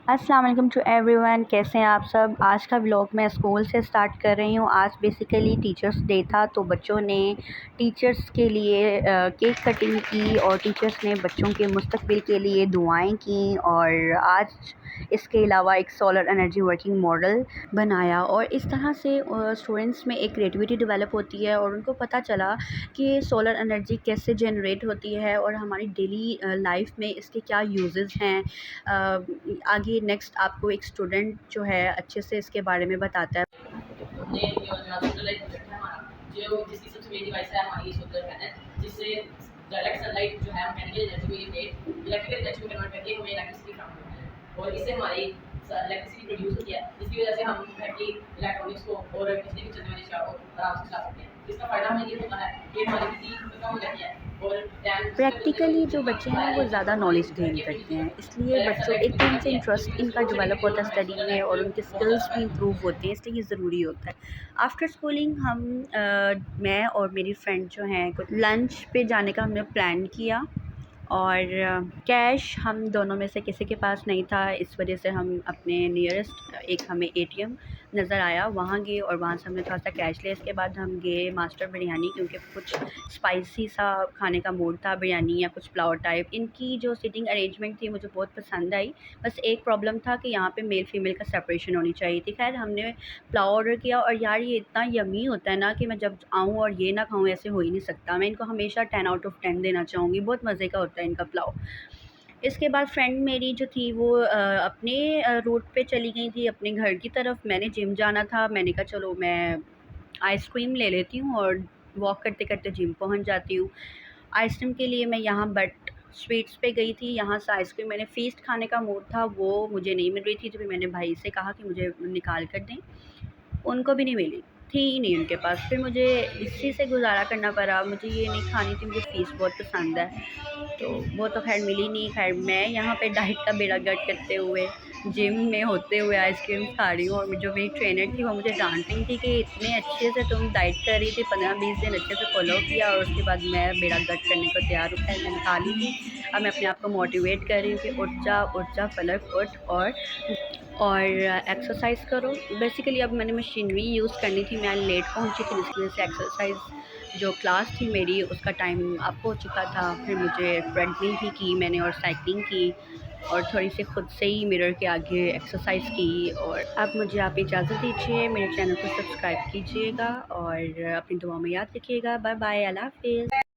अस्सलाम वालेकुम to everyone. कैसे हैं आप सब। आज का व्लॉग मैं स्कूल से स्टार्ट कर रही हूँ। आज बेसिकली टीचर्स डे था, तो बच्चों ने टीचर्स के लिए केक कटिंग की और टीचर्स ने बच्चों के मुस्तकबिल के लिए दुआएं की। और आज इसके अलावा एक सोलर एनर्जी वर्किंग मॉडल बनाया और इस तरह से स्टूडेंट्स में एक क्रिएटिविटी डेवलप होती है और उनको पता चला कि सोलर एनर्जी कैसे जनरेट होती है और हमारी डेली लाइफ में इसके क्या यूजेस हैं। आगे नेक्स्ट आपको एक स्टूडेंट जो है अच्छे से इसके बारे में बताता है। जिसकी सबसे मेन डिवाइस है हमारी सोलर पैनल, जिससे डायरेक्ट सनलाइट जो है मैकेनिकल एनर्जी में इलेक्ट्रिकल एनर्जी में कन्वर्ट करके हमें इलेक्ट्रिसिटी प्राप्त होती है और इससे हमारी इलेक्ट्रिसिटी प्रोड्यूस होती है, जिसकी वजह से हम घर की इलेक्ट्रॉनिक्स को और बिजली की चलने वाली चीज़ों को आराम से चला सकते हैं। इसका फ़ायदा हमें ये होता है कि हमारी बिजली कम हो जाती है और प्रैक्टिकली जो बच्चे हैं वो ज़्यादा नॉलेज गेन करते हैं, इसलिए बच्चों एक तो उनसे इंटरेस्ट इनका डेवलप होता है स्टडी में और उनके स्किल्स भी इम्प्रूव होते हैं, इसलिए ये ज़रूरी होता है। आफ्टर स्कूलिंग मैं और मेरी फ्रेंड जो हैं कुछ लंच पे जाने का हमने प्लान किया और कैश हम दोनों में से किसी के पास नहीं था। इस वजह से हम अपने नियरेस्ट एक हमें एटीएम नज़र आया, वहाँ गए और वहाँ से हमने थोड़ा-सा कैश लिया। इसके बाद हम गए मास्टर बिरयानी, क्योंकि कुछ स्पाइसी सा खाने का मूड था, बिरयानी या कुछ पुलाव टाइप। इनकी जो सीटिंग अरेंजमेंट थी मुझे बहुत पसंद आई। बस एक प्रॉब्लम था कि यहाँ पे मेल फीमेल का सेपरेशन होनी चाहिए थी। ख़ैर हमने पुलाव ऑर्डर किया और यार ये इतना यम्मी होता है ना कि मैं जब आऊँ और ये ना खाऊँ, ऐसे हो ही नहीं सकता। मैं इनको हमेशा 10 आउट ऑफ 10 देना चाहूँगी, बहुत मज़े का होता है इनका पुलाव। इसके बाद फ्रेंड मेरी जो थी वो अपने रूट पे चली गई थी अपने घर की तरफ। मैंने जिम जाना था, मैंने कहा चलो मैं आइसक्रीम ले लेती हूँ और वॉक करते करते जिम पहुँच जाती हूँ। आइसक्रीम के लिए मैं यहाँ बट स्वीट्स पे गई थी, यहाँ से आइसक्रीम मैंने फ़ीस्ट खाने का मूड था, वो मुझे नहीं मिल रही थी, तो फिर मैंने भाई से कहा कि मुझे निकाल कर दें। उनको भी नहीं मिली, थी ही नहीं उनके पास। फिर मुझे इसी से गुज़ारा करना पड़ा, मुझे ये नहीं खानी थी, मुझे फ़ीस बहुत पसंद है, तो वो तो ख़ैर मिली नहीं। ख़ैर मैं यहाँ पे डाइट का बेड़ा गर्क करते हुए जिम में होते हुए आइसक्रीम खा रही हूँ और जो मेरी ट्रेनर थी वो मुझे डांट रही थी कि इतने अच्छे से तुम डाइट कर रही थी, 15-20 दिन अच्छे से फॉलो किया और उसके बाद मैं बेड़ा गर्क करने को तैयार हूँ। खैर मैंने खा ली थी। अब मैं अपने आप को मोटिवेट कर रही हूँ कि उठ जा पलक उठ और एक्सरसाइज करो। बेसिकली अब मैंने मशीनरी यूज़ करनी थी, मैं लेट पहुंची थी, जिसकी वजह से एक्सरसाइज जो क्लास थी मेरी उसका टाइम अप हो चुका था। फिर मुझे ट्रेडमिल भी की मैंने और साइकिलिंग की और थोड़ी सी खुद से ही मिरर के आगे एक्सरसाइज की। और अब मुझे आप इजाज़त दीजिए, मेरे चैनल को सब्सक्राइब कीजिएगा और अपनी दुआ में याद रखिएगा। बाय बाय, अल्लाह हाफ़िज़।